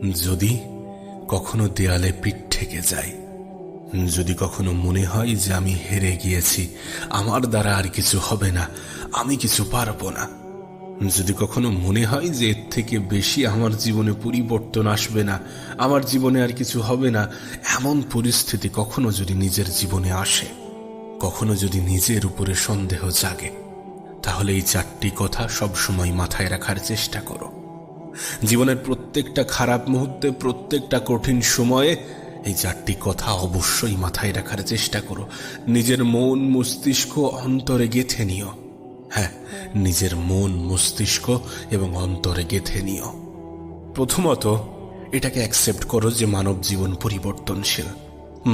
যদি কখনো দেয়ালে পিঠ ঠেকে যায়, যদি কখনো মনে হয় যে আমি হেরে গিয়েছি, আমার দ্বারা আর কিছু হবে না, আমি কিছু পারবো না, যদি কখনো মনে হয় যে এর থেকে বেশি আমার জীবনে পরিবর্তন আসবে না, আমার জীবনে আর কিছু হবে না, এমন পরিস্থিতি কখনো যদি নিজের জীবনে আসে, কখনো যদি নিজের উপরে সন্দেহ জাগে, তাহলে এই চারটি কথা সবসময় মাথায় রাখার চেষ্টা করো। জীবনের প্রত্যেকটা খারাপ মুহূর্তে, প্রত্যেকটা কঠিন সময়ে এই চারটি কথা অবশ্যই মাথায় রাখার চেষ্টা করো। নিজের মন মস্তিষ্ক অন্তরে গেঁথে নিও। হ্যাঁ, নিজের মন মস্তিষ্ক এবং অন্তরে গেঁথে নিও। প্রথমত এটাকে অ্যাকসেপ্ট করো যে মানব জীবন পরিবর্তনশীল।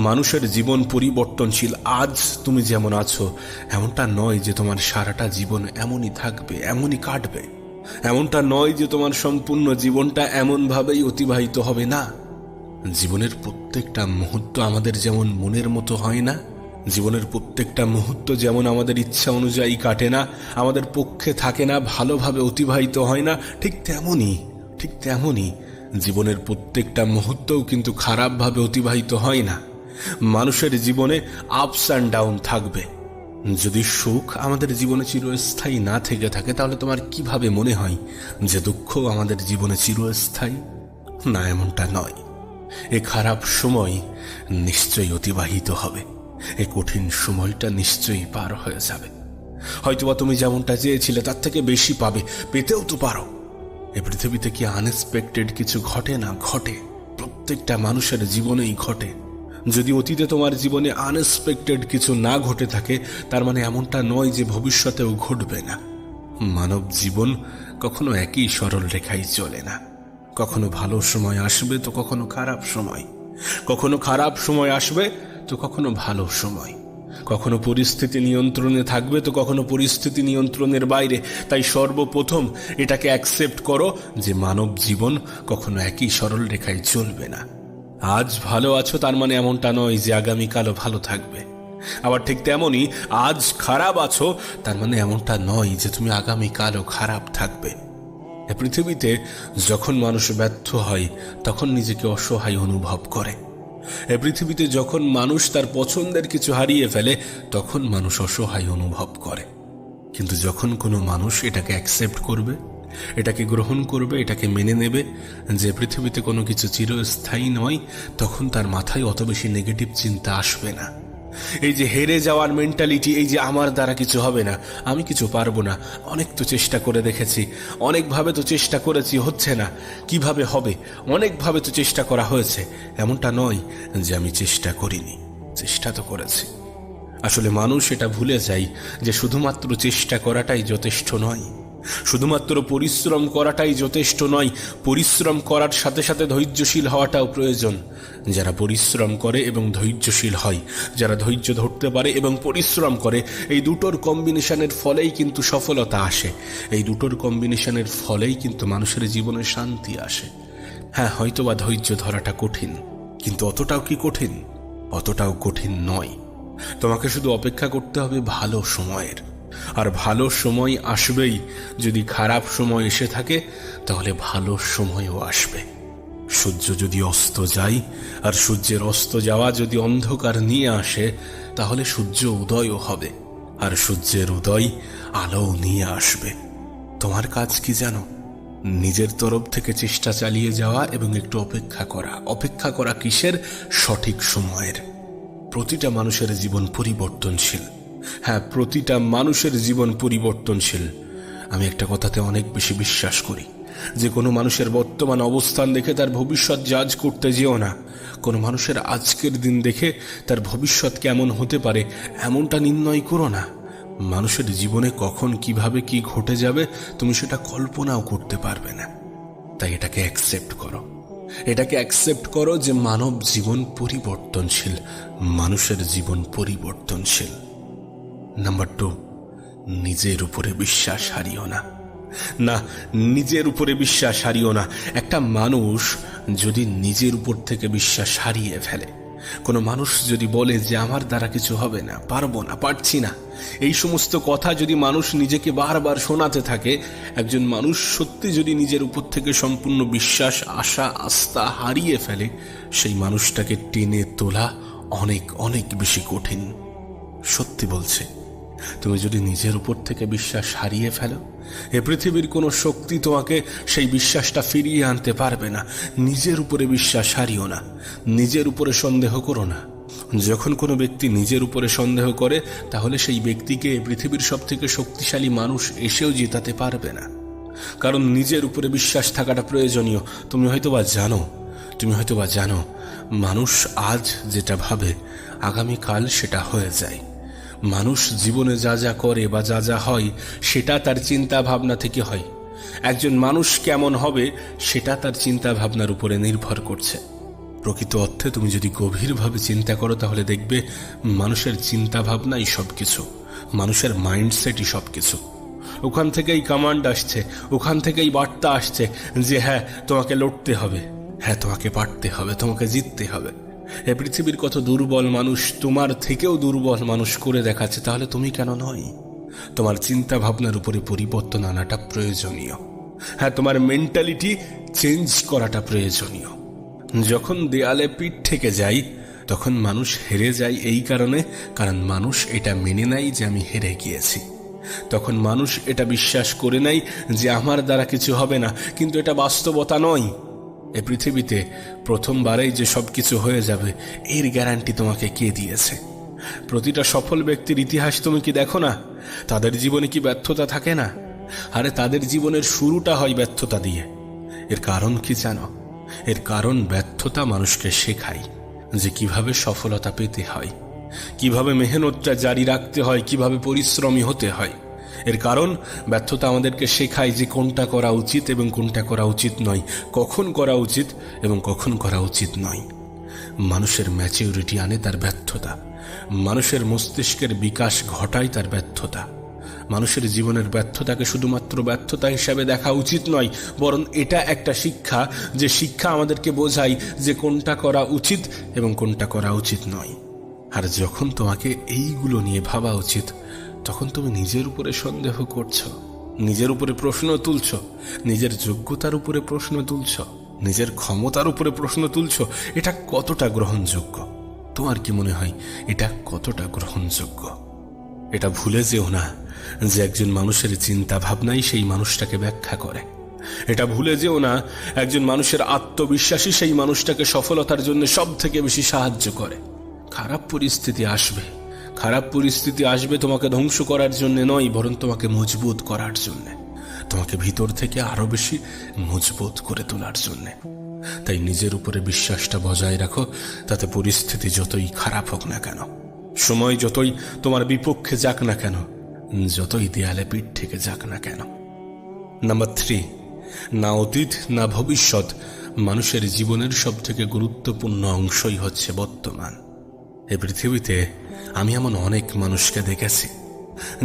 মানুষের জীবন পরিবর্তনশীল। আজ তুমি যেমন আছো এমনটা নয় যে তোমার সারাটা জীবন এমনই থাকবে, এমনই কাটবে। এমনটা নয় যে তোমার সম্পূর্ণ জীবনটা এমনভাবেই অতিবাহিত হবে না। জীবনের প্রত্যেকটা মুহূর্ত আমাদের যেমন মনের মতো হয় না, জীবনের প্রত্যেকটা মুহূর্ত যেমন আমাদের ইচ্ছা অনুযায়ী কাটে না, আমাদের পক্ষে থাকে না, ভালোভাবে অতিবাহিত হয় না, ঠিক তেমনই জীবনের প্রত্যেকটা মুহূর্তও কিন্তু খারাপভাবে অতিবাহিত হয় না। মানুষের জীবনে আপস অ্যান্ড ডাউন থাকবে। যদি সুখ আমাদের জীবনে চিরস্থায়ী না থেকে থাকে, তাহলে তোমার কিভাবে মনে হয় যে দুঃখ আমাদের জীবনে চিরস্থায়ী? না, এমনটা নয়। এ খারাপ সময় নিশ্চয়ই অতিবাহিত হবে, এ কঠিন সময়টা নিশ্চয়ই পার হয়ে যাবে। হয়তোবা তুমি যেমনটা চেয়েছিলে তার থেকে বেশি পাবে, পেতেও তো পারো। এ পৃথিবীতে কি আনএক্সপেক্টেড কিছু ঘটে না? ঘটে, প্রত্যেকটা মানুষের জীবনেই ঘটে। যদি অতীতে তোমার জীবনে আনএক্সপেক্টেড কিছু না ঘটে থাকে, তার মানে এমনটা নয় যে ভবিষ্যতেও ঘটবে না। মানব জীবন কখনো একই সরল রেখায় চলে না। কখনো ভালো সময় আসবে তো কখনো খারাপ সময়, কখনো খারাপ সময় আসবে তো কখনো ভালো সময়, কখনো পরিস্থিতি নিয়ন্ত্রণে থাকবে তো কখনো পরিস্থিতি নিয়ন্ত্রণের বাইরে। তাই সর্বপ্রথম এটাকে অ্যাকসেপ্ট করো যে মানব জীবন কখনো একই সরল রেখায় চলবে না। আজ ভালো আছো তার মানে এমনটা নয় যে আগামীকালও ভালো থাকবে। আবার ঠিক তেমনই আজ খারাপ আছো তার মানে এমনটা নয় যে তুমি আগামীকালও খারাপ থাকবে। এ পৃথিবীতে যখন মানুষ ব্যর্থ হয় তখন নিজেকে অসহায় অনুভব করে। এ পৃথিবীতে যখন মানুষ তার পছন্দের কিছু হারিয়ে ফেলে তখন মানুষ অসহায় অনুভব করে। কিন্তু যখন কোনো মানুষ এটাকে অ্যাকসেপ্ট করবে, এটাকে গ্রহণ করবে, এটাকে মেনে নেবে যে পৃথিবীতে কোনো কিছু চিরস্থায়ী নয়, তখন তার মাথায় অত বেশি নেগেটিভ চিন্তা আসবে না। এই যে হেরে যাওয়ার মেন্টালিটি, এই যে আমার দ্বারা কিছু হবে না, আমি কিছু পারবো না, অনেক তো চেষ্টা করে দেখেছি, অনেকভাবে তো চেষ্টা করেছি, হচ্ছে না, কিভাবে হবে, অনেকভাবে তো চেষ্টা করা হয়েছে, এমনটা নয় যে আমি চেষ্টা করিনি, চেষ্টা তো করেছি। আসলে মানুষ এটা ভুলে যায় যে শুধুমাত্র চেষ্টা করাটাই যথেষ্ট নয়, শুধুমাত্র পরিশ্রম করাটাই যথেষ্ট নয়, পরিশ্রম করার সাথে সাথে ধৈর্যশীল হওয়াটাও প্রয়োজন। যারা পরিশ্রম করে এবং ধৈর্যশীল হয়, যারা ধৈর্য ধরতে পারে এবং পরিশ্রম করে, এই দুটোর কম্বিনেশনের ফলেই কিন্তু সফলতা আসে, এই দুটোর কম্বিনেশনের ফলেই কিন্তু মানুষের জীবনে শান্তি আসে। হ্যাঁ, হয়তোবা ধৈর্য ধরাটা কঠিন, কিন্তু অতটাও কি কঠিন? অতটাও কঠিন নয়। তোমাকে শুধু অপেক্ষা করতে হবে ভালো সময়ের, আর ভালো সময় আসবেই। যদি খারাপ সময় এসে থাকে তাহলে ভালো সময়ও আসবে। সূর্য যদি অস্ত যায় আর সূর্যের অস্ত যাওয়া যদি অন্ধকার নিয়ে আসে, তাহলে সূর্য উদয়ও হবে, আর সূর্যের উদয় আলো নিয়ে আসবে। তোমার কাজ কি জানো? নিজের তরফ থেকে চেষ্টা চালিয়ে যাওয়া এবং একটু অপেক্ষা করা। অপেক্ষা করা কিসের? সঠিক সময়ের। প্রতিটা মানুষের জীবন পরিবর্তনশীল। হ্যাঁ, প্রতিটা মানুষের জীবন পরিবর্তনশীল। আমি একটা কথাতে অনেক বেশি বিশ্বাস করি যে কোনো মানুষের বর্তমান অবস্থান দেখে তার ভবিষ্যৎ জাজ করতে যেও না। কোনো মানুষের আজকের দিন দেখে তার ভবিষ্যৎ কেমন হতে পারে এমনটা নির্ণয় করো না। মানুষের জীবনে কখন কিভাবে কি ঘটে যাবে তুমি সেটা কল্পনাও করতে পারবে না। তাই এটাকে অ্যাকসেপ্ট করো, এটাকে অ্যাকসেপ্ট করো যে মানব জীবন পরিবর্তনশীল, মানুষের জীবন পরিবর্তনশীল। নাম্বার 2, নিজের উপরে বিশ্বাস হারিও না। না, নিজের উপরে বিশ্বাস হারিও না। একটা মানুষ যদি নিজের উপর থেকে বিশ্বাস হারিয়ে ফেলে, কোনো মানুষ যদি বলে যে আমার দ্বারা কিছু হবে না, পারবো না, পারছি না, এই সমস্ত কথা যদি মানুষ নিজেকে বারবার শোনাতে থাকে, একজন মানুষ সত্যি যদি নিজের উপর থেকে সম্পূর্ণ বিশ্বাস, আশা, আস্থা হারিয়ে ফেলে, সেই মানুষটাকে টেনে তোলা অনেক অনেক বেশি কঠিন। সত্যি বলছে, তুমি যদি নিজের উপর থেকে বিশ্বাস হারিয়ে ফেলো, এ পৃথিবীর কোনো শক্তি তোমাকে সেই বিশ্বাসটা ফিরিয়ে আনতে পারবে না। নিজের উপরে বিশ্বাস হারিও না, নিজের উপরে সন্দেহ করো না। যখন কোনো ব্যক্তি নিজের উপরে সন্দেহ করে, তাহলে সেই ব্যক্তিকে এ পৃথিবীর সব থেকে শক্তিশালী মানুষ এসেও জেতাতে পারবে না। কারণ নিজের উপরে বিশ্বাস থাকাটা প্রয়োজনীয়। তুমি হয়তোবা জানো মানুষ আজ যেটা ভাবে, আগামীকাল সেটা হয়ে যায়। মানুষ জীবনে যা যা করে বা যা যা হয়, সেটা তার চিন্তা ভাবনা থেকে হয়। একজন মানুষ কেমন হবে, সেটা তার চিন্তা ভাবনার উপরে নির্ভর করছে। প্রকৃত অর্থে তুমি যদি গভীরভাবে চিন্তা করো, তাহলে দেখবে মানুষের চিন্তা ভাবনাই সবকিছু, মানুষের মাইন্ডসেটই সবকিছু। ওখান থেকেই কমান্ড আসছে, ওখান থেকেই বার্তা আসছে যে হ্যাঁ, তোমাকে লড়তে হবে, হ্যাঁ, তোমাকে পারতে হবে, তোমাকে জিততে হবে। এ পৃথিবীর কত দুর্বল মানুষ তোমার থেকেও দুর্বল মানুষ করে দেখাচ্ছে, তাহলে তুমি কেন নয়? তোমার চিন্তা ভাবনার উপরে পরিবর্তন আনাটা প্রয়োজনীয়। হ্যাঁ, তোমার মেন্টালিটি চেঞ্জ করাটা প্রয়োজনীয়। যখন দেয়ালে পিঠ থেকে যায়, তখন মানুষ হেরে যায় এই কারণ মানুষ এটা মেনে নেয় যে আমি হেরে গিয়েছি। তখন মানুষ এটা বিশ্বাস করে নেয় যে আমার দ্বারা কিছু হবে না, কিন্তু এটা বাস্তবতা নয়। এ পৃথিবীতে প্রথমবারেই যে সবকিছু হয়ে যাবে, এর গ্যারান্টি তোমাকে কে দিয়েছে? প্রতিটা সফল ব্যক্তির ইতিহাস তুমি কি দেখো না? তাদের জীবনে কি ব্যর্থতা থাকে না? আরে তাদের জীবনের শুরুটা হয় ব্যর্থতা দিয়ে। এর কারণ কি জানো? এর কারণ ব্যর্থতা মানুষকে শেখায় যে কিভাবে সফলতা পেতে হয়, কিভাবে মেহনতটা জারি রাখতে হয়, কিভাবে পরিশ্রমী হতে হয়। এর কারণ ব্যর্থতা আমাদেরকে শেখায় যে কোনটা করা উচিত এবং কোনটা করা উচিত নয়, কখন করা উচিত এবং কখন করা উচিত নয়। মানুষের ম্যাচিউরিটি আনে তার ব্যর্থতা, মানুষের মস্তিষ্কের বিকাশ ঘটায় তার ব্যর্থতা। মানুষের জীবনের ব্যর্থতাকে শুধুমাত্র ব্যর্থতা হিসাবে দেখা উচিত নয়, বরং এটা একটা শিক্ষা, যে শিক্ষা আমাদেরকে বোঝায় যে কোনটা করা উচিত এবং কোনটা করা উচিত নয়। আর যখন তোমাকে এইগুলো নিয়ে ভাবা উচিত, তখন তুমি নিজের উপরে সন্দেহ করছো, নিজের উপরে প্রশ্ন তুলছো, নিজের যোগ্যতার উপরে প্রশ্ন তুলছো, নিজের ক্ষমতার উপরে প্রশ্ন তুলছো। এটা কতটা গ্রহণযোগ্য? তোমার কি মনে হয় এটা কতটা গ্রহণযোগ্য? এটা ভুলে যেও না যে একজন মানুষের চিন্তা ভাবনাই সেই মানুষটাকে ব্যাখ্যা করে। এটা ভুলে যেও না একজন মানুষের আত্মবিশ্বাসী সেই মানুষটাকে সফলতার জন্য সব থেকে বেশি সাহায্য করে। খারাপ পরিস্থিতি আসবে তোমাকে ধ্বংস করার জন্য নয়, বরং তোমাকে মজবুত করার জন্য, তোমাকে ভিতর থেকে আরো বেশি মজবুত করে তোলার জন্য। তাই নিজের উপরে বিশ্বাসটা বজায় রাখো, তাতে পরিস্থিতি যতই খারাপ হোক না কেন, সময় যতই তোমার বিপক্ষে যাক না কেন, যতই দেয়ালে পিঠ থেকে যাক না কেন। নাম্বার 3, না অতীত না ভবিষ্যৎ, মানুষের জীবনের সব থেকে গুরুত্বপূর্ণ অংশই হচ্ছে বর্তমান। এই পৃথিবীতে আমি এমন অনেক মানুষকে দেখেছি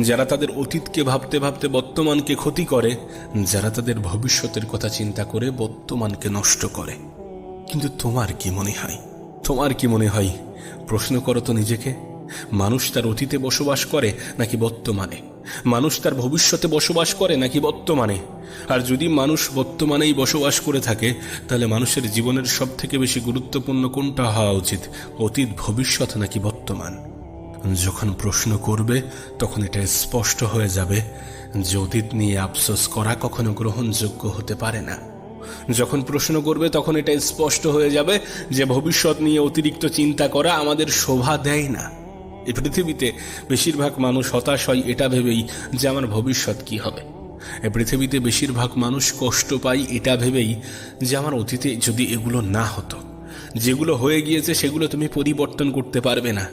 যারা তাদের অতীতকে ভাবতে ভাবতে বর্তমানকে ক্ষতি করে, যারা তাদের ভবিষ্যতের কথা চিন্তা করে বর্তমানকে নষ্ট করে। কিন্তু তোমার কি মনে হয়? প্রশ্ন করো তো নিজেকে, মানুষ তার অতীতে বসবাস করে নাকি বর্তমানে? মানুষ তার ভবিষ্যতে বসবাস করে নাকি বর্তমানে? আর যদি মানুষ বর্তমানেই বসবাস করে থাকে, তাহলে মানুষের জীবনের সব থেকে বেশি গুরুত্বপূর্ণ কোনটা হওয়া উচিত? অতীত, ভবিষ্যৎ নাকি বর্তমান? যখন প্রশ্ন করবে, তখন এটা স্পষ্ট হয়ে যাবে যে অতীত নিয়ে আফসোস করা কখনো গ্রহণযোগ্য হতে পারে না। যখন প্রশ্ন করবে, তখন এটা স্পষ্ট হয়ে যাবে যে ভবিষ্যৎ নিয়ে অতিরিক্ত চিন্তা করা আমাদের শোভা দেয় না। এই পৃথিবীতে বেশিরভাগ মানুষ হতাশ হয় এটা ভেবেই যে আমার ভবিষ্যৎ কি হবে। এই পৃথিবীতে বেশিরভাগ মানুষ কষ্ট পায় এটা ভেবেই যে আমার অতীতে যদি এগুলো না হতো, যেগুলো হয়ে গিয়েছে সেগুলো তুমি পরিবর্তন করতে পারবে না,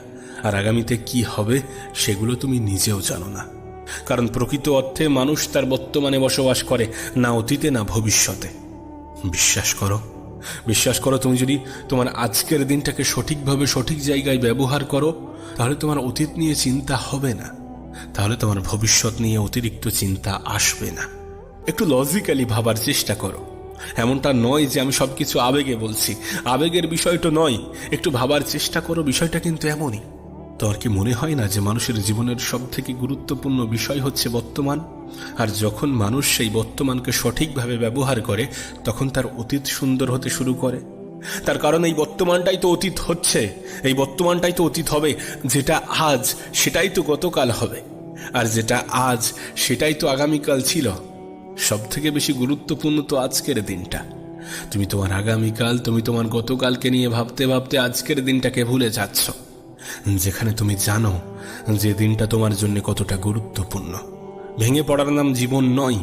আর আগামীতে কি হবে সেগুলো তুমি নিজেও জানো না। কারণ প্রকৃত অর্থে মানুষ তার বর্তমানে বসবাস করে, না অতীতে না ভবিষ্যতে। বিশ্বাস করো, তুমি যদি তোমার আজকের দিনটাকে সঠিকভাবে সঠিক জায়গায় ব্যবহার করো, তাহলে তোমার অতীত নিয়ে চিন্তা হবে না, তাহলে তোমার ভবিষ্যৎ নিয়ে অতিরিক্ত চিন্তা আসবে না। একটু লজিক্যালি ভাবার চেষ্টা করো। এমনটা নয় যে আমি সবকিছু আবেগে বলছি, আবেগের বিষয়টা নয়। একটু ভাবার চেষ্টা করো, বিষয়টা কিন্তু এমনই। তোমার কি মনে হয় না যে মানুষের জীবনের সব থেকে গুরুত্বপূর্ণ বিষয় হচ্ছে বর্তমান? আর যখন মানুষ সেই বর্তমানকে সঠিকভাবে ব্যবহার করে, তখন তার অতীত সুন্দর হতে শুরু করে। তার কারণ এই বর্তমানটাই তো অতীত হচ্ছে, এই বর্তমানটাই তো অতীত হবে। যেটা আজ সেটাই তো গতকাল হবে, আর যেটা আজ সেটাই তো আগামীকাল ছিল। সব থেকে বেশি গুরুত্বপূর্ণ তো আজকের দিনটা। তুমি তোমার আগামীকাল, তুমি তোমার গতকালকে নিয়ে ভাবতে ভাবতে আজকের দিনটাকে ভুলে যাচ্ছ, যেখানে তুমি জানো যে দিনটা তোমার জন্য কতটা গুরুত্বপূর্ণ। ভেঙে পড়ার নাম জীবন নয়,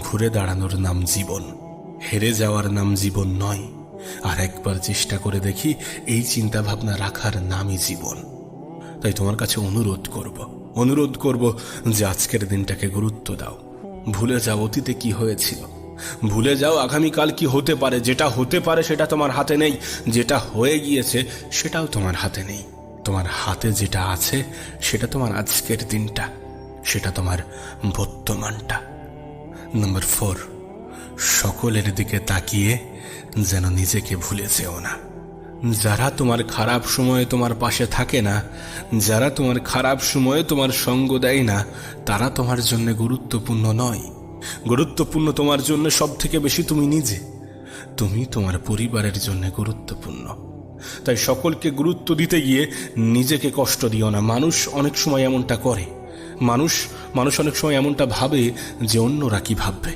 ঘুরে দাঁড়ানোর নাম জীবন। হেরে যাওয়ার নাম জীবন নয়। আর একবার চেষ্টা করে দেখি, এই চিন্তা ভাবনা রাখার নামই জীবন। তাই তোমার কাছে অনুরোধ করব যে আজকের দিনটাকে গুরুত্ব দাও। ভুলে যাও অতীতে কি হয়েছিল, ভুলে যাও আগামীকাল কি হতে পারে। যেটা হতে পারে সেটা তোমার হাতে নেই, যেটা হয়ে গিয়েছে সেটাও তোমার হাতে নেই। তোমার হাতে যেটা আছে সেটা তোমার আজকের দিনটা, সেটা তোমার বর্তমানটা। নাম্বার 4, সকলের দিকে তাকিয়ে যেন নিজেকে ভুলে যেও না। যারা তোমার খারাপ সময়ে তোমার পাশে থাকে না, যারা তোমার খারাপ সময়ে তোমার সঙ্গ দেয় না, তারা তোমার জন্য গুরুত্বপূর্ণ নয়। গুরুত্বপূর্ণ তোমার জন্য সব থেকে বেশি তুমি নিজে। তুমি তোমার পরিবারের জন্য গুরুত্বপূর্ণ। তাই সকলকে গুরুত্ব দিতে গিয়ে নিজেকে কষ্ট দিও না। মানুষ অনেক সময় এমনটা করে। মানুষ অনেক সময় এমনটা ভাবে যে অন্যরা কি ভাববে।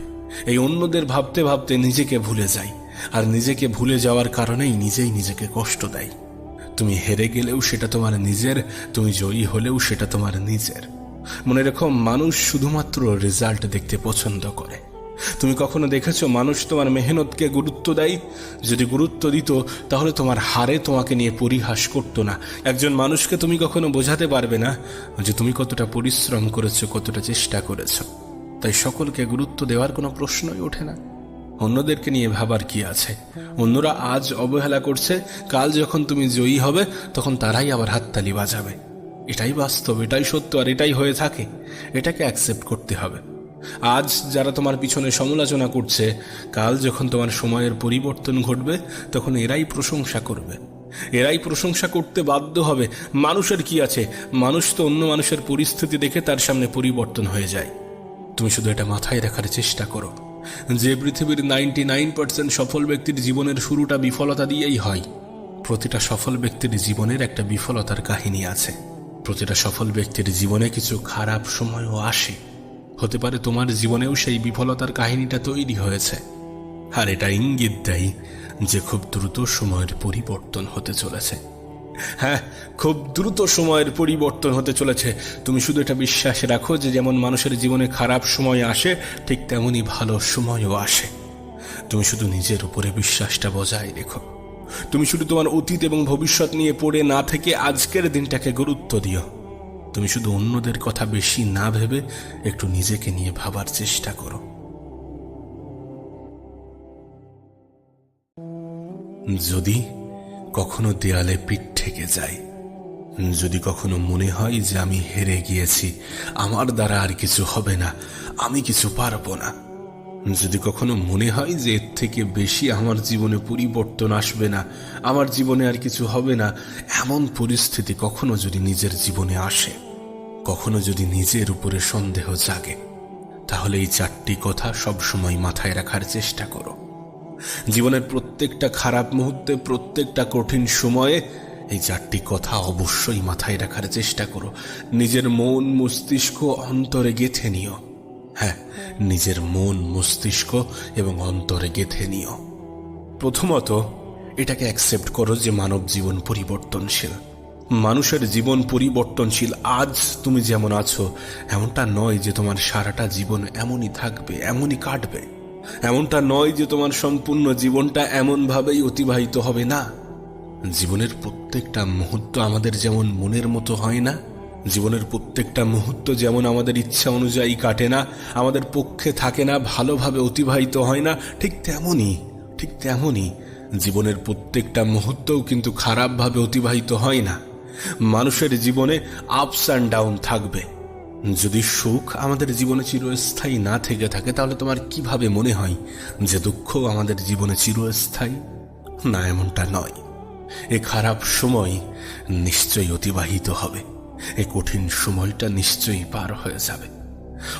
এই অন্যদের ভাবতে ভাবতে নিজেকে ভুলে যায়, আর নিজেকে ভুলে যাওয়ার কারণেই নিজেই নিজেকে কষ্ট দেয়। তুমি হেরে গেলেও সেটা তোমার নিজের, তুমি জয়ী হলেও সেটা তোমার নিজের। মনে রেখো, মানুষ শুধুমাত্র রেজাল্ট দেখতে পছন্দ করে। তুমি কখনো দেখেছো মানুষ তোমার মেহনতকে গুরুত্ব দেয়? যদি গুরুত্ব দিত তাহলে তোমার হারে তোমাকে নিয়ে পরিহাস করতো না। একজন মানুষকে তুমি কখনো বোঝাতে পারবে না যে তুমি কতটা পরিশ্রম করেছো, কতটা চেষ্টা করেছো। তাই সকলকে গুরুত্ব দেওয়ার কোনো প্রশ্নই ওঠে না। অন্যদেরকে নিয়ে ভাবার কি আছে? অন্যরা আজ অবহেলা করছে, কাল যখন তুমি জয়ী হবে তখন তারাই আবার হাততালি বাজাবে। এটাই বাস্তব, এটাই সত্য, আর এটাই হয়ে থাকে। এটাকে অ্যাকসেপ্ট করতে হবে। আজ যারা তোমার পিছনে সমালোচনা করছে, কাল যখন তোমার সময়ের পরিবর্তন ঘটবে তখন এরাই প্রশংসা করবে, এরাই প্রশংসা করতে বাধ্য হবে। মানুষের কি আছে? মানুষ তো অন্য মানুষের পরিস্থিতি দেখে তার সামনে পরিবর্তন হয়ে যায়। তুমি শুধু এটা মাথায় রাখার চেষ্টা করো যে পৃথিবীর 99% সফল ব্যক্তির জীবনের শুরুটা বিফলতা দিয়েই হয়। প্রতিটা সফল ব্যক্তির জীবনের একটা বিফলতার কাহিনী আছে। প্রতিটা সফল ব্যক্তির জীবনে কিছু খারাপ সময়ও আসে। হতে পারে তোমার জীবনেও সেই বিফলতার কাহিনীটা তৈরি হয়েছে, আর এটা ইঙ্গিত দেয় যে খুব দ্রুত সময়ের পরিবর্তন হতে চলেছে। হ্যাঁ, খুব দ্রুত সময়ের পরিবর্তন হতে চলেছে। তুমি শুধু এটা বিশ্বাস রাখো যে যেমন মানুষের জীবনে খারাপ সময় আসে, ঠিক তেমনই ভালো সময়ও আসে। তুমি শুধু নিজের উপরে বিশ্বাসটা বজায় রেখো। তুমি শুধু তোমার অতীত এবং ভবিষ্যৎ নিয়ে পড়ে না থেকে আজকের দিনটাকে গুরুত্ব দিও। তুমি শুধু অন্যদের কথা বেশি না ভেবে একটু নিজেকে নিয়ে ভাবার চেষ্টা করো। যদি কখনো দেয়ালে পিঠ ঠেকে যায়, যদি কখনো মনে হয় যে আমি হেরে গিয়েছি, আমার দ্বারা আর কিছু হবে না, আমি কিছু পারবো না, যদি কখনো মনে হয় যে এর থেকে বেশি আমার জীবনে পরিবর্তন আসবে না, আমার জীবনে আর কিছু হবে না, এমন পরিস্থিতি কখনো যদি নিজের জীবনে আসে, কখনো যদি নিজের উপরে সন্দেহ জাগে, তাহলে এই 4টি কথা সবসময় মাথায় রাখার চেষ্টা করো। জীবনের প্রত্যেকটা খারাপ মুহূর্তে, প্রত্যেকটা কঠিন সময়ে এই 4টি কথা অবশ্যই মাথায় রাখার চেষ্টা করো। নিজের মন মস্তিষ্ক অন্তরে গেঁথে নিও। হ্যাঁ, নিজের মন মস্তিষ্ক এবং অন্তরে গেঁথে নিও। প্রথমত এটাকে অ্যাকসেপ্ট করো যে মানব জীবন পরিবর্তনশীল। মানুষের জীবন পরিবর্তনশীল। আজ তুমি যেমন আছো এমনটা নয় যে তোমার সারাটা জীবন এমনই থাকবে, এমনই কাটবে। এমনটা নয় যে তোমার সম্পূর্ণ জীবনটা এমনভাবেই অতিবাহিত হবে না। জীবনের প্রত্যেকটা মুহূর্ত আমাদের যেমন মনের মতো হয় না, জীবনের প্রত্যেকটা মুহূর্ত যেমন আমাদের ইচ্ছা অনুযায়ী কাটে না, আমাদের পক্ষে থাকে না, ভালোভাবে অতিবাহিত হয় না, ঠিক তেমনই জীবনের প্রত্যেকটা মুহূর্তও কিন্তু খারাপভাবে অতিবাহিত হয় না। মানুষের জীবনে আপস অ্যান্ড ডাউন থাকবে। যদি সুখ আমাদের জীবনে চিরস্থায়ী না থেকে থাকে, তাহলে তোমার কিভাবে মনে হয় যে দুঃখ আমাদের জীবনে চিরস্থায়ী? না, এমনটা নয়। এ খারাপ সময় নিশ্চয়ই অতিবাহিত হবে, এ কঠিন সময়টা নিশ্চয়ই পার হয়ে যাবে।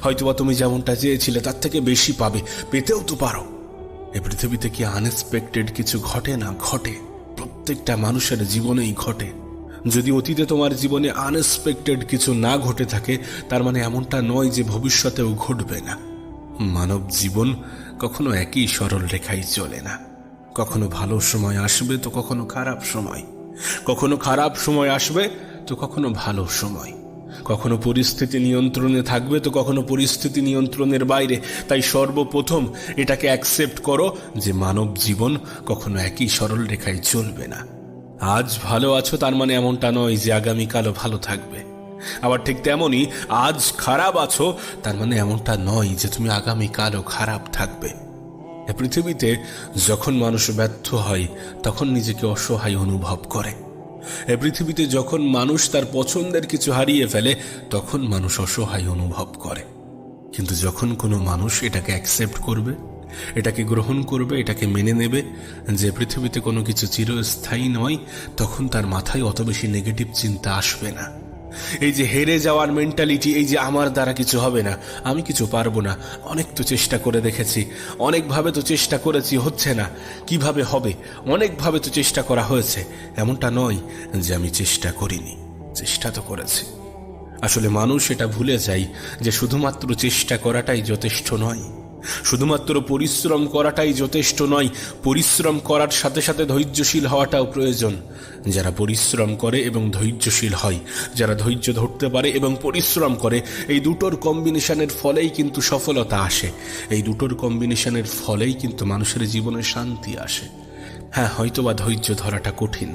হয়তোবা তুমি যেমনটা চেয়েছিলে তার থেকে বেশি পাবে, পেতেও তো পারো। এ পৃথিবীতে কি আনএক্সপেক্টেড কিছু ঘটে না? ঘটে, প্রত্যেকটা মানুষের জীবনেই ঘটে। যদি অতীতে তোমার জীবনে আনএক্সপেক্টেড কিছু না ঘটে থাকে, তার মানে এমনটা নয় যে ভবিষ্যতেও ঘটবে না। মানব জীবন কখনো একই সরল রেখায় চলে না। কখনো ভালো সময় আসবে তো কখনো খারাপ সময়, কখনো খারাপ সময় আসবে তো কখনো ভালো সময়, কখনো পরিস্থিতি নিয়ন্ত্রণে থাকবে তো কখনো পরিস্থিতি নিয়ন্ত্রণের বাইরে। তাই সর্বপ্রথম এটাকে অ্যাকসেপ্ট করো যে মানব জীবন কখনো একই সরল রেখায় চলবে না। আজ ভালো আছো তার মানে এমনটা নয় যে আগামীকালও ভালো থাকবে। আবার ঠিক তেমনি আজ খারাপ আছো তার মানে এমনটা নয় যে তুমি আগামীকালও খারাপ থাকবে। এ পৃথিবীতে যখন মানুষ ব্যর্থ হয় তখন নিজেকে অসহায় অনুভব করে। এ পৃথিবীতে যখন মানুষ তার পছন্দের কিছু হারিয়ে ফেলে তখন মানুষ অসহায় অনুভব করে। কিন্তু যখন কোনো মানুষ এটাকে অ্যাকসেপ্ট করবে, এটাকে গ্রহণ করবে, এটাকে মেনে নেবে যে পৃথিবীতে কোনো কিছু চিরস্থায়ী নয়, তখন তার মাথায় অত বেশি নেগেটিভ চিন্তা আসবে না। এই যে হেরে যাওয়ার মেন্টালিটি, এই যে আমার দ্বারা কিছু হবে না, আমি কিছু পারবো না, অনেক তো চেষ্টা করে দেখেছি, অনেকভাবে তো চেষ্টা করেছি, হচ্ছে না, কিভাবে হবে, অনেকভাবে তো চেষ্টা করা হয়েছে, এমনটা নয় যে আমি চেষ্টা করিনি, চেষ্টা তো করেছি। আসলে মানুষ এটা ভুলে যায় যে শুধুমাত্র চেষ্টা করাটাই যথেষ্ট নয়, শুধুমাত্র পরিশ্রম করাটাই যথেষ্ট নয়, পরিশ্রম করার সাথে সাথে ধৈর্যশীল হওয়াটাও প্রয়োজন। যারা পরিশ্রম করে এবং ধৈর্যশীল হয়, যারা ধৈর্য ধরতে পারে এবং পরিশ্রম করে, এই দুটোর কম্বিনেশনের ফলেই কিন্তু সফলতা আসে, এই দুটোর কম্বিনেশনের ফলেই কিন্তু মানুষের জীবনে শান্তি আসে। হ্যাঁ, হয়তোবা ধৈর্য ধরাটা কঠিন,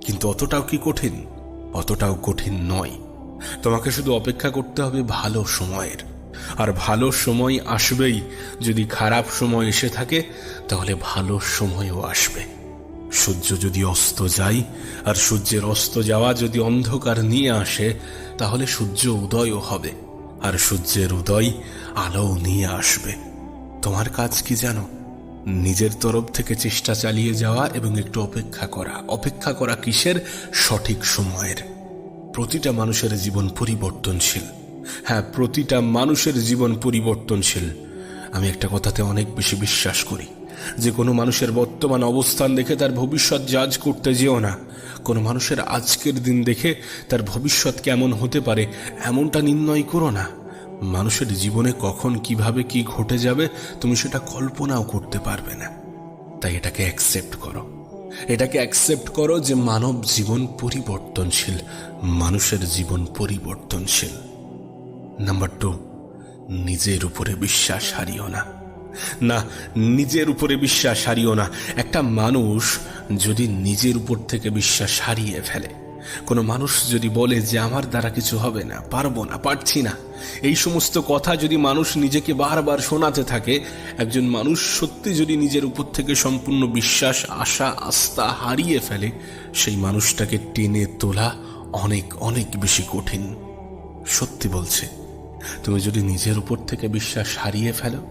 কিন্তু অতটাও কি কঠিন? অতটাও কঠিন নয়। তোমাকে শুধু অপেক্ষা করতে হবে ভালো সময়ের, আর ভালো সময় আসবেই। যদি খারাপ সময় এসে থাকে তাহলে ভালো সময়ও আসবে। সূর্য যদি অস্ত যায় আর সূর্যের অস্ত যাওয়া যদি অন্ধকার নিয়ে আসে, তাহলে সূর্য উদয়ও হবে, আর সূর্যের উদয় আলোও নিয়ে আসবে। তোমার কাজ কি জানো? নিজের তরফ থেকে চেষ্টা চালিয়ে যাওয়া এবং একটু অপেক্ষা করা। অপেক্ষা করা কিসের? সঠিক সময়ের। প্রতিটা মানুষের জীবন পরিবর্তনশীল। হ্যাঁ, প্রতিটা মানুষের জীবন পরিবর্তনশীল। আমি একটা কথাতে অনেক বেশি বিশ্বাস করি যে কোনো মানুষের বর্তমান অবস্থান দেখে তার ভবিষ্যৎ জাজ করতে যেও না। কোনো মানুষের আজকের দিন দেখে তার ভবিষ্যৎ কেমন হতে পারে এমনটা নির্ণয় করো না। মানুষের জীবনে কখন কিভাবে কি ঘটে যাবে তুমি সেটা কল্পনাও করতে পারবে না। তাই এটাকে অ্যাকসেপ্ট করো, এটাকে অ্যাকসেপ্ট করো যে মানব জীবন পরিবর্তনশীল, মানুষের জীবন পরিবর্তনশীল। নাম্বার 2, নিজের উপরে বিশ্বাস হারিও না। না, নিজের উপরে বিশ্বাস হারিও না। একটা মানুষ যদি নিজের উপর থেকে বিশ্বাস হারিয়ে ফেলে, কোনো মানুষ যদি বলে যে আমার দ্বারা কিছু হবে না, পারবো না, পারছি না, এই সমস্ত কথা যদি মানুষ নিজেকে বারবার শোনাতে থাকে, একজন মানুষ সত্যি যদি নিজের উপর থেকে সম্পূর্ণ বিশ্বাস, আশা, আস্থা হারিয়ে ফেলে, সেই মানুষটাকে টেনে তোলা অনেক অনেক বেশি কঠিন। সত্যি বলছে, তুমি যদি নিজের উপর থেকে বিশ্বাস হারিয়ে ফেলো,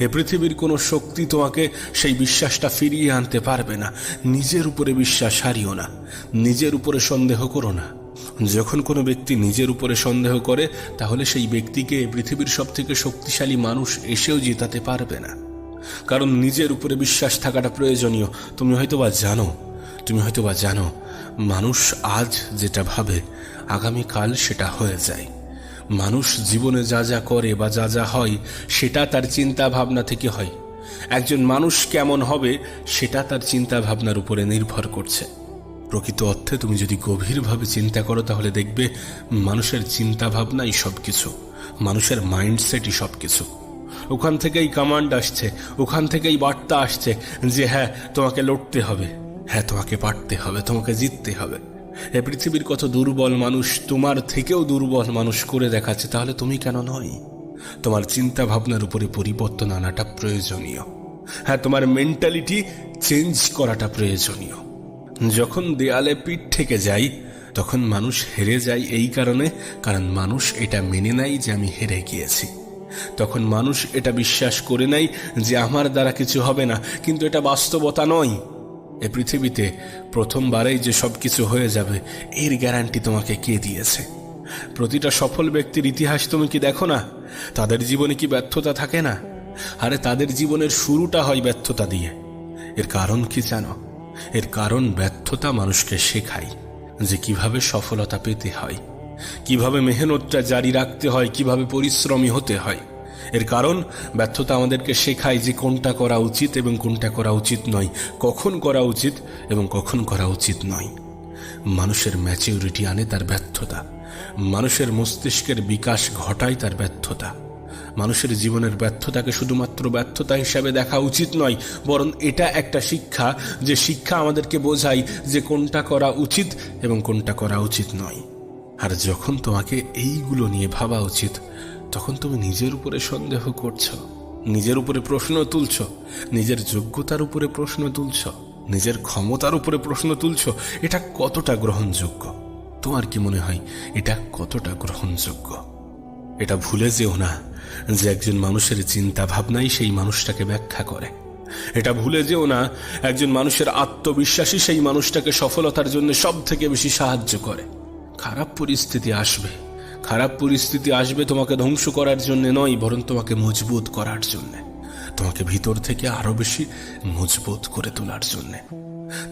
এ পৃথিবীর কোনো শক্তি তোমাকে সেই বিশ্বাসটা ফিরিয়ে আনতে পারবে না। নিজের উপরে বিশ্বাস হারিও না, নিজের উপরে সন্দেহ করো না। যখন কোনো ব্যক্তি নিজের উপরে সন্দেহ করে, তাহলে সেই ব্যক্তিকে এ পৃথিবীর সব থেকে শক্তিশালী মানুষ এসেও জেতাতে পারবে না। কারণ নিজের উপরে বিশ্বাস থাকাটা প্রয়োজনীয়। তুমি হয়তোবা জানো মানুষ আজ যেটা ভাবে আগামীকাল সেটা হয়ে যায়। মানুষ জীবনে যা যা করে বা যা যা হয় সেটা তার চিন্তা ভাবনা থেকে হয়। একজন মানুষ কেমন হবে সেটা তার চিন্তা ভাবনার উপরে নির্ভর করছে। প্রকৃত অর্থে তুমি যদি গভীরভাবে চিন্তা করো তাহলে দেখবে মানুষের চিন্তা ভাবনাই সবকিছু, মানুষের মাইন্ডসেটই সবকিছু। ওখান থেকেই কমান্ড আসছে, ওখান থেকেই বার্তা আসছে যে হ্যাঁ তোমাকে লড়তে হবে, হ্যাঁ তোমাকে পারতে হবে, তোমাকে জিততে হবে। এ পৃথিবীর কত দুর্বল মানুষ তোমার থেকেও দুর্বল মানুষ করে দেখাচ্ছে, তাহলে তুমি কেন নয়? তোমার চিন্তা ভাবনার উপরে পরিবর্তন আনাটা প্রয়োজনীয়। হ্যাঁ, তোমার মেন্টালিটি চেঞ্জ করাটা প্রয়োজনীয়। যখন দেয়ালে পিঠ ঠেকে যাই তখন মানুষ হেরে যায় এই কারণে, কারণ মানুষ এটা মেনে নেয় যে আমি হেরে গিয়েছি। তখন মানুষ এটা বিশ্বাস করে নেয় যে আমার দ্বারা কিছু হবে না, কিন্তু এটা বাস্তবতা নয়। এ পৃথিবীতে প্রথমবারেই যে সবকিছু হয়ে যাবে এর গ্যারান্টি তোমাকে কে দিয়েছে? প্রতিটা সফল ব্যক্তির ইতিহাস তুমি কি দেখো না? তাদের জীবনে কি ব্যর্থতা থাকে না? আরে তাদের জীবনের শুরুটা হয় ব্যর্থতা দিয়ে। এর কারণ কি জানো? এর কারণ ব্যর্থতা মানুষকে শেখায় যে কিভাবে সফলতা পেতে হয়, কিভাবে মেহনতটা জারি রাখতে হয়, কিভাবে পরিশ্রমী হতে হয়। এর কারণ ব্যর্থতা আমাদেরকে শেখায় যে কোনটা করা উচিত এবং কোনটা করা উচিত নয়, কখন করা উচিত এবং কখন করা উচিত নয়। মানুষের ম্যাচিউরিটি আনে তার ব্যর্থতা, মানুষের মস্তিষ্কের বিকাশ ঘটায় তার ব্যর্থতা। মানুষের জীবনের ব্যর্থতাকে শুধুমাত্র ব্যর্থতা হিসাবে দেখা উচিত নয়, বরং এটা একটা শিক্ষা, যে শিক্ষা আমাদেরকে বোঝায় যে কোনটা করা উচিত এবং কোনটা করা উচিত নয়। আর যখন তোমাকে এইগুলো নিয়ে ভাবা উচিত, তখন তুমি নিজের উপরে সন্দেহ করছো, নিজের উপরে প্রশ্ন তুলছ, নিজের যোগ্যতার উপরে প্রশ্ন তুলছ, নিজের ক্ষমতার উপরে প্রশ্ন তুলছ। এটা কতটা গ্রহণযোগ্য? তোমার কি মনে হয় এটা কতটা গ্রহণযোগ্য? এটা ভুলে যেও না যে একজন মানুষের চিন্তা ভাবনাই সেই মানুষটাকে ব্যাখ্যা করে। এটা ভুলে যেও না একজন মানুষের আত্মবিশ্বাসী সেই মানুষটাকে সফলতার জন্য সব থেকে বেশি সাহায্য করে। খারাপ পরিস্থিতি আসবে, খারাপ পরিস্থিতি আসবে তোমাকে ধ্বংস করার জন্য নয়, বরং তোমাকে মজবুত করার জন্য, তোমাকে ভিতর থেকে আরো বেশি মজবুত করে তোলার জন্য।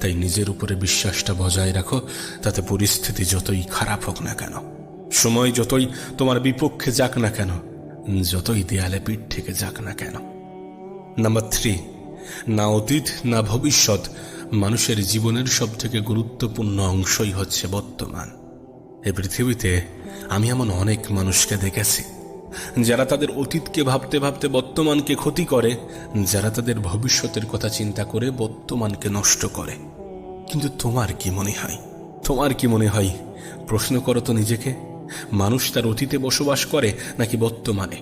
তাই নিজের উপরে বিশ্বাসটা বজায় রাখো, তাতে পরিস্থিতি যতই খারাপ হোক না কেন, সময় যতই তোমার বিপক্ষে যাক না কেন, যতই দেয়ালে পিঠ থেকে যাক না কেন। নাম্বার 3, না অতীত না ভবিষ্যৎ, মানুষের জীবনের সব থেকে গুরুত্বপূর্ণ অংশই হচ্ছে বর্তমান। এই পৃথিবীতে আমি এমন অনেক মানুষকে দেখেছি যারা তাদের অতীতকে ভাবতে ভাবতে বর্তমানকে ক্ষতি করে, যারা তাদের ভবিষ্যতের কথা চিন্তা করে বর্তমানকে নষ্ট করে। কিন্তু তোমার কি মনে হয়? তোমার কি মনে হয়? প্রশ্ন করো তো নিজেকে, মানুষ তার অতীতে বসবাস করে নাকি বর্তমানে?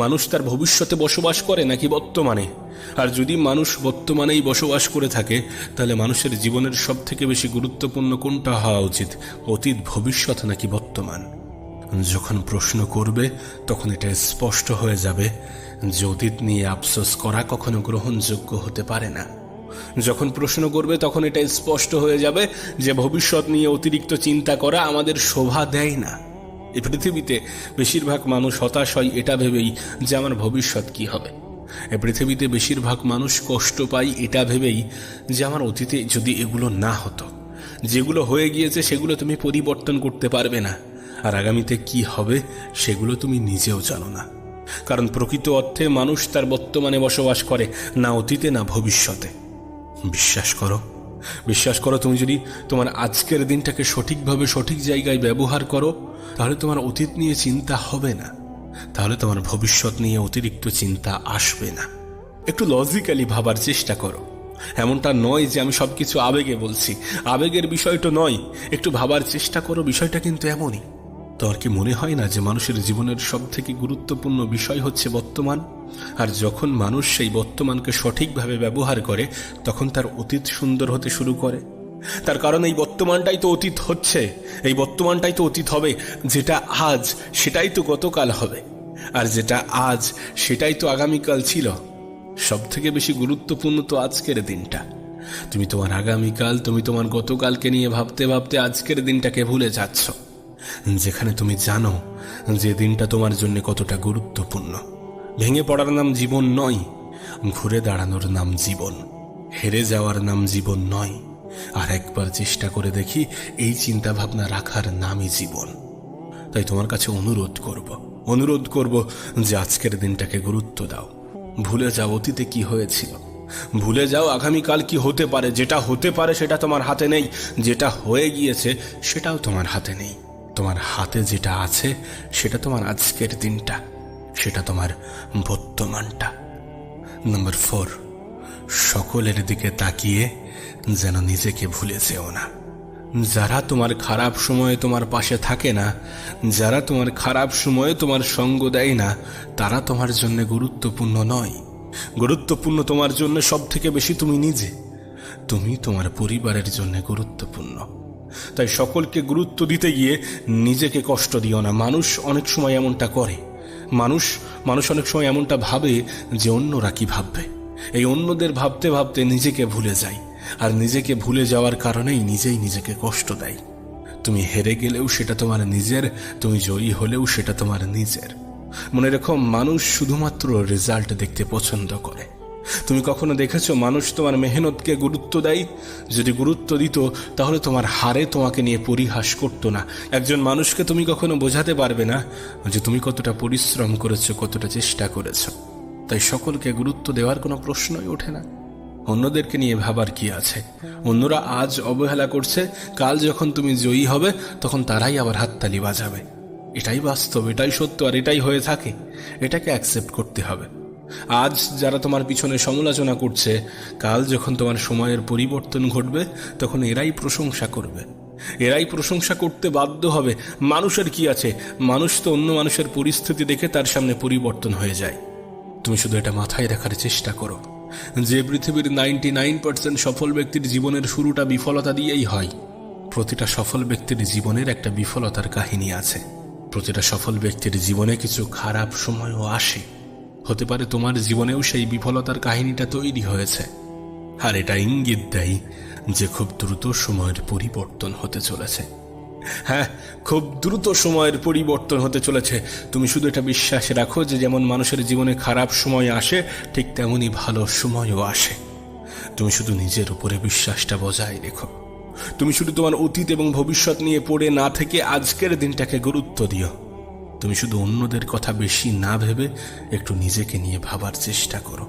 মানুষ তার ভবিষ্যতে বসবাস করে নাকি বর্তমানে? আর যদি মানুষ বর্তমানেই বসবাস করে থাকে, তাহলে মানুষের জীবনের সব থেকে বেশি গুরুত্বপূর্ণ কোনটা হওয়া উচিত? অতীত, ভবিষ্যৎ নাকি বর্তমান? যখন প্রশ্ন করবে তখন এটা স্পষ্ট হয়ে যাবে যে অতীত নিয়ে আফসোস করা কখনো গ্রহণযোগ্য হতে পারে না। যখন প্রশ্ন করবে তখন এটা স্পষ্ট হয়ে যাবে যে ভবিষ্যৎ নিয়ে অতিরিক্ত চিন্তা করা আমাদের শোভা দেয় না। এই পৃথিবীতে বেশিরভাগ মানুষ হতাশ হয় এটা ভেবেই যে আমার ভবিষ্যৎ কি হবে। এই পৃথিবীতে বেশিরভাগ মানুষ কষ্ট পায় এটা ভেবেই যে আমার অতীতে যদি এগুলো না হতো, যেগুলো হয়ে গিয়েছে সেগুলো তুমি পরিবর্তন করতে পারবে না, আর আগামীতে কি হবে সেগুলো তুমি নিজেও জানো না। কারণ প্রকৃত অর্থে মানুষ তার বর্তমানে বসবাস করে, না অতীতে না ভবিষ্যতে। বিশ্বাস করো, বিশ্বাস করো, তুমি যদি তোমার আজকের দিনটাকে সঠিকভাবে সঠিক জায়গায় ব্যবহার করো, তাহলে তোমার অতীত নিয়ে চিন্তা হবে না, তাহলে তোমার ভবিষ্যৎ নিয়ে অতিরিক্ত চিন্তা আসবে না। একটু লজিক্যালি ভাবার চেষ্টা করো। এমনটা নয় যে আমি সবকিছু আবেগে বলছি, আবেগের বিষয়টা নয়, একটু ভাবার চেষ্টা করো, বিষয়টা কিন্তু এমনই। তোমার কি মনে হয় না যে মানুষের জীবনের সব থেকে গুরুত্বপূর্ণ বিষয় হচ্ছে বর্তমান? আর যখন মানুষ সেই বর্তমানকে সঠিকভাবে ব্যবহার করে, তখন তার অতীত সুন্দর হতে শুরু করে। তার কারণ এই বর্তমানটাই তো অতীত হচ্ছে, এই বর্তমানটাই তো অতীত হবে। যেটা আজ সেটাই তো গতকাল হবে, আর যেটা আজ সেটাই তো আগামীকাল ছিল। সব থেকে বেশি গুরুত্বপূর্ণ তো আজকের দিনটা। তুমি তোমার আগামীকাল, তুমি তোমার গতকালকে নিয়ে ভাবতে ভাবতে আজকের দিনটাকে ভুলে যাচ্ছ, যেখানে তুমি জানো যে দিনটা তোমার জন্য কতটা গুরুত্বপূর্ণ। ভেঙে পড়ার নাম জীবন নয়, ঘুরে দাঁড়ানোর নাম জীবন, হেরে যাওয়ার নাম জীবন নয়। আর একবার চেষ্টা করে দেখি এই চিন্তা ভাবনা রাখার নামই জীবন। তাই তোমার কাছে অনুরোধ করব যে আজকের দিনটাকে গুরুত্ব দাও। ভুলে যাও অতীতে কি হয়েছিল, ভুলে যাও আগামীকাল কি হতে পারে। যেটা হতে পারে সেটা তোমার হাতে নেই, যেটা হয়ে গিয়েছে সেটাও তোমার হাতে নেই। তোমার হাতে যেটা আছে সেটা তোমার আজকের দিনটা, সেটা তোমার বর্তমানটা। নাম্বার 4, সকলের দিকে তাকিয়ে যেন নিজেকে ভুলে যেও না। যারা তোমার খারাপ সময়ে তোমার পাশে থাকে না, যারা তোমার খারাপ সময়ে তোমার সঙ্গ দেয় না, তারা তোমার জন্য গুরুত্বপূর্ণ নয়। গুরুত্বপূর্ণ তোমার জন্য সব থেকে বেশি তুমি নিজে। তুমি তোমার পরিবারের জন্য গুরুত্বপূর্ণ, তাই সকলকে গুরুত্ব দিতে গিয়ে নিজেকে কষ্ট দিও না। মানুষ অনেক সময় এমনটা করে। মানুষ অনেক সময় এমনটা ভাবে যে অন্যরা কি ভাববে। এই অন্যদের ভাবতে ভাবতে নিজেকে ভুলে যায়, আর নিজেকে ভুলে যাওয়ার কারণেই নিজেই নিজেকে কষ্ট দেয়। তুমি হেরে গেলেও সেটা তোমার নিজের, তুমি জয়ী হলেও সেটা তোমার নিজের। মনে রেখো, মানুষ শুধুমাত্র রেজাল্ট দেখতে পছন্দ করে। তুমি কখনো দেখেছো মানুষ তোমার মেহনতকে গুরুত্ব দেয়? যদি গুরুত্ব দিত তাহলে তোমার হারে তোমাকে নিয়ে পরিহাস করতো না। একজন মানুষকে তুমি কখনো বোঝাতে পারবে না যে তুমি কতটা পরিশ্রম করেছো, কতটা চেষ্টা করেছো। তাই সকলকে গুরুত্ব দেওয়ার কোনো প্রশ্নই ওঠে না। অন্যদেরকে নিয়ে ভাবার কি আছে? অন্যরা আজ অবহেলা করছে, কাল যখন তুমি জয়ী হবে তখন তারাই আবার হাততালি বাজাবে। এটাই বাস্তব, এটাই সত্য, আর এটাই হয়ে থাকে। এটাকে অ্যাকসেপ্ট করতে হবে। আজ যারা তোমার পিছনে সমালোচনা করছে, কাল যখন তোমার সময়ের পরিবর্তন ঘটবে তখন এরাই প্রশংসা করবে। এরাই প্রশংসা করতে বাধ্য হবে। মানুষের কি আছে? মানুষ তো অন্য মানুষের পরিস্থিতি দেখে তার সামনে পরিবর্তন হয়ে যায়। তুমি শুধু এটা মাথায় রাখার চেষ্টা করো যে পৃথিবীর 99% সফল ব্যক্তির জীবনের শুরুটা বিফলতা দিয়েই হয়। প্রতিটা সফল ব্যক্তির জীবনের একটা বিফলতার কাহিনী আছে। প্রতিটা সফল ব্যক্তির জীবনে কিছু খারাপ সময়ও আসে। হতে পারে তোমার জীবনেও সেই বিফলতার কাহিনীটা তৈরি হয়েছে, আর এটা ইঙ্গিত দেয় যে খুব দ্রুত সময়ের পরিবর্তন হতে চলেছে। হ্যাঁ, খুব দ্রুত সময়ের পরিবর্তন হতে চলেছে। তুমি শুধু এটা বিশ্বাস রাখো যে যেমন মানুষের জীবনে খারাপ সময় আসে, ঠিক তেমনি ভালো সময়ও আসে। তুমি শুধু নিজের উপরে বিশ্বাসটা বজায় রেখো। তুমি শুধু তোমার অতীত এবং ভবিষ্যৎ নিয়ে পড়ে না থেকে আজকের দিনটাকে গুরুত্ব দিও। তুমি শুধু অন্যদের কথা বেশি না ভেবে একটু নিজেকে নিয়ে ভাবার চেষ্টা করো।